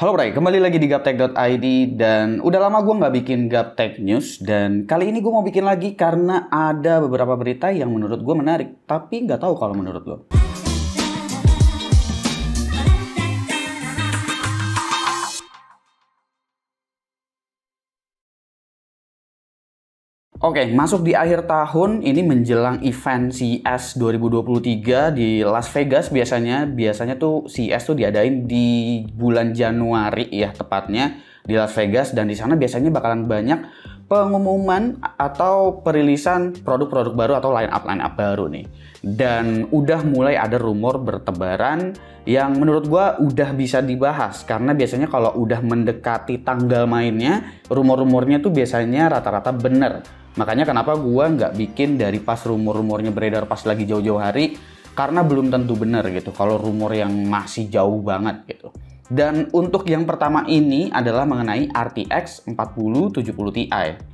Halo Bray, kembali lagi di Gaptek.id dan udah lama gue nggak bikin Gaptek News dan kali ini gue mau bikin lagi karena ada beberapa berita yang menurut gue menarik, tapi nggak tahu kalau menurut lo. Oke, masuk di akhir tahun ini menjelang event CES 2023 di Las Vegas biasanya tuh CES tuh diadain di bulan Januari ya tepatnya di Las Vegas, dan di sana biasanya bakalan banyak pengumuman atau perilisan produk-produk baru atau line up baru nih. Dan udah mulai ada rumor bertebaran yang menurut gua udah bisa dibahas karena biasanya kalau udah mendekati tanggal mainnya, rumor-rumornya tuh biasanya rata-rata bener. Makanya kenapa gua nggak bikin dari pas rumor-rumornya beredar pas lagi jauh-jauh hari, karena belum tentu bener gitu kalau rumor yang masih jauh banget gitu. Dan untuk yang pertama ini adalah mengenai RTX 4070 Ti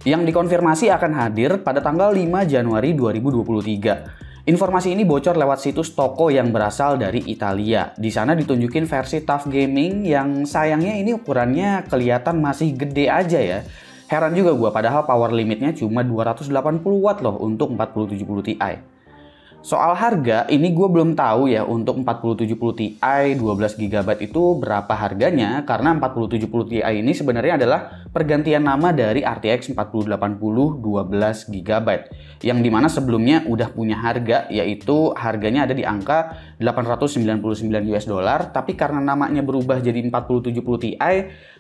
yang dikonfirmasi akan hadir pada tanggal 5 Januari 2023. Informasi ini bocor lewat situs toko yang berasal dari Italia. Di sana ditunjukin versi TUF Gaming yang sayangnya ini ukurannya kelihatan masih gede aja ya. Heran juga gue, padahal power limitnya cuma 280 watt loh untuk 4070 Ti. Soal harga, ini gue belum tahu ya untuk 4070 Ti 12GB itu berapa harganya, karena 4070 Ti ini sebenarnya adalah pergantian nama dari RTX 4080 12GB yang dimana sebelumnya udah punya harga, yaitu harganya ada di angka $899, tapi karena namanya berubah jadi 4070 Ti,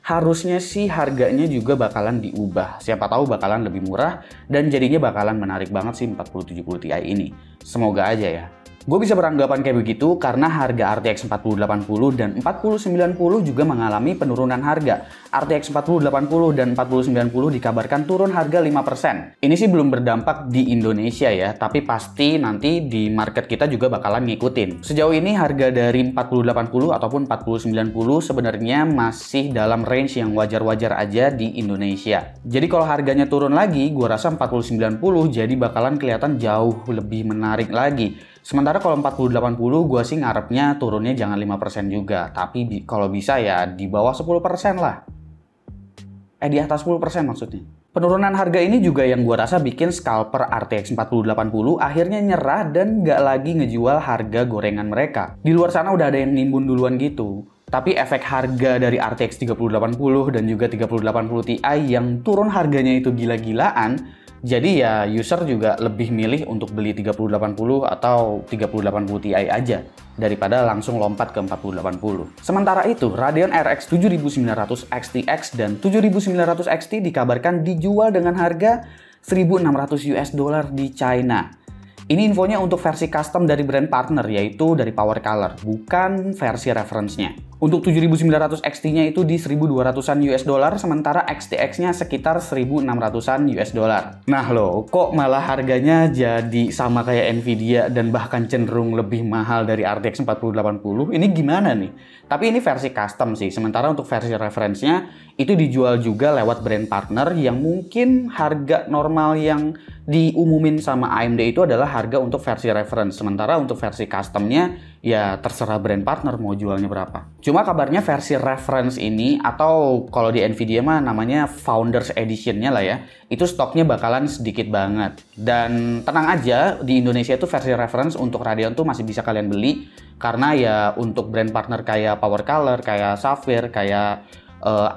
harusnya sih harganya juga bakalan diubah. Siapa tahu bakalan lebih murah dan jadinya bakalan menarik banget sih 4070 Ti ini. Semoga aja ya. Gue bisa beranggapan kayak begitu karena harga RTX 4080 dan 4090 juga mengalami penurunan harga. RTX 4080 dan 4090 dikabarkan turun harga 5%. Ini sih belum berdampak di Indonesia ya, tapi pasti nanti di market kita juga bakalan ngikutin. Sejauh ini harga dari 4080 ataupun 4090 sebenarnya masih dalam range yang wajar-wajar aja di Indonesia. Jadi kalau harganya turun lagi, gue rasa 4090 jadi bakalan kelihatan jauh lebih menarik lagi. Sementara kalau 4080 gue sih ngarepnya turunnya jangan 5% juga, tapi kalau bisa ya di bawah 10% lah. Di atas 10% maksudnya. Penurunan harga ini juga yang gue rasa bikin scalper RTX 4080 akhirnya nyerah dan nggak lagi ngejual harga gorengan mereka. Di luar sana udah ada yang nimbun duluan gitu. Tapi efek harga dari RTX 3080 dan juga 3080 Ti yang turun harganya itu gila-gilaan, jadi ya user juga lebih milih untuk beli 3080 atau 3080 Ti aja daripada langsung lompat ke 4080. Sementara itu, Radeon RX 7900 XTX dan 7900 XT dikabarkan dijual dengan harga $1.600 di China. Ini infonya untuk versi custom dari brand partner, yaitu dari Power Color, bukan versi reference-nya. Untuk 7900 XT-nya itu di $1.200-an, sementara XTX-nya sekitar $1.600-an. Nah loh, kok malah harganya jadi sama kayak Nvidia dan bahkan cenderung lebih mahal dari RTX 4080? Ini gimana nih? Tapi ini versi custom sih, sementara untuk versi reference-nya itu dijual juga lewat brand partner yang mungkin harga normal yang diumumin sama AMD itu adalah harga untuk versi reference. Sementara untuk versi customnya ya terserah brand partner mau jualnya berapa. Cuma kabarnya versi reference ini, atau kalau di Nvidia mah namanya Founders Edition-nya lah ya, itu stoknya bakalan sedikit banget. Dan tenang aja, di Indonesia itu versi reference untuk Radeon tuh masih bisa kalian beli, karena ya untuk brand partner kayak Power Color, kayak Sapphire, kayak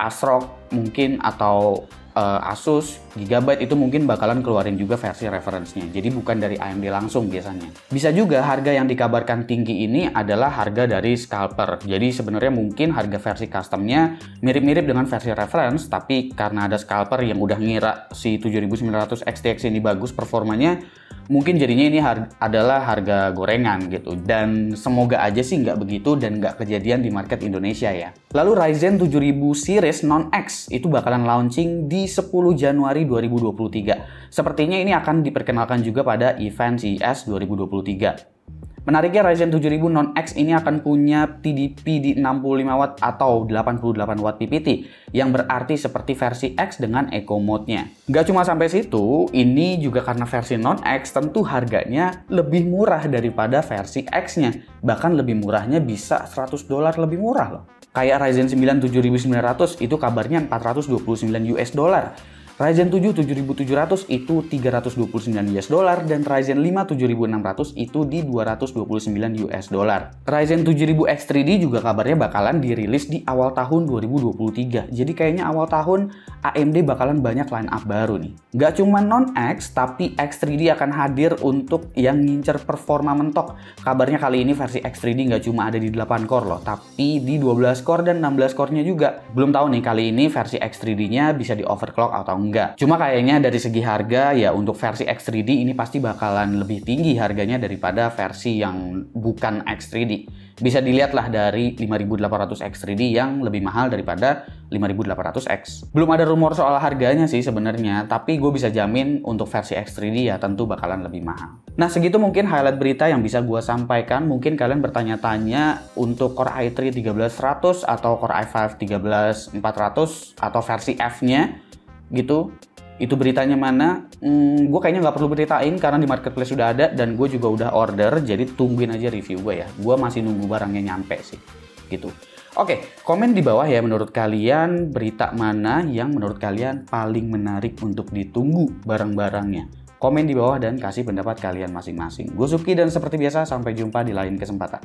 ASRock mungkin, atau Asus, Gigabyte itu mungkin bakalan keluarin juga versi reference-nya. Jadi bukan dari AMD langsung biasanya. Bisa juga harga yang dikabarkan tinggi ini adalah harga dari scalper. Jadi sebenarnya mungkin harga versi customnya mirip-mirip dengan versi reference, tapi karena ada scalper yang udah ngira si 7900 XTX ini bagus performanya, mungkin jadinya ini adalah harga gorengan gitu. Dan semoga aja sih nggak begitu dan nggak kejadian di market Indonesia ya. Lalu Ryzen 7000 series non-X itu bakalan launching di 10 Januari 2023. Sepertinya ini akan diperkenalkan juga pada event CES 2023. Menariknya Ryzen 7000 non-X ini akan punya TDP di 65 watt atau 88 watt PPT, yang berarti seperti versi X dengan Eco Mode-nya. Gak cuma sampai situ, ini juga karena versi non-X tentu harganya lebih murah daripada versi X-nya. Bahkan lebih murahnya bisa $100 lebih murah loh. Kayak Ryzen 9 7900 itu kabarnya 429 US dollar. Ryzen 7 7700 itu 329 US dollar dan Ryzen 5 7600 itu di 229 US dollar. Ryzen 7000 X3D juga kabarnya bakalan dirilis di awal tahun 2023. Jadi kayaknya awal tahun AMD bakalan banyak line up baru nih. Nggak cuma non-X, tapi X3D akan hadir untuk yang ngincer performa mentok. Kabarnya kali ini versi X3D nggak cuma ada di 8 core loh, tapi di 12 core dan 16 core-nya juga. Belum tahu nih kali ini versi X3D-nya bisa di overclock atau enggak. Cuma kayaknya dari segi harga ya untuk versi X3D ini pasti bakalan lebih tinggi harganya daripada versi yang bukan X3D. Bisa dilihat lah dari 5800 X3D yang lebih mahal daripada 5800X. Belum ada rumor soal harganya sih sebenarnya, tapi gue bisa jamin untuk versi X3D ya tentu bakalan lebih mahal. Nah segitu mungkin highlight berita yang bisa gue sampaikan. Mungkin kalian bertanya-tanya untuk Core i3 13100 atau Core i5 13400 atau versi F-nya gitu. Itu beritanya mana? Gue kayaknya nggak perlu beritain karena di marketplace sudah ada dan gue juga udah order, jadi tungguin aja review gue ya. Gue masih nunggu barangnya nyampe sih, gitu. Oke, komen di bawah ya menurut kalian berita mana yang menurut kalian paling menarik untuk ditunggu barang-barangnya. Komen di bawah dan kasih pendapat kalian masing-masing. Gue Suki dan seperti biasa sampai jumpa di lain kesempatan.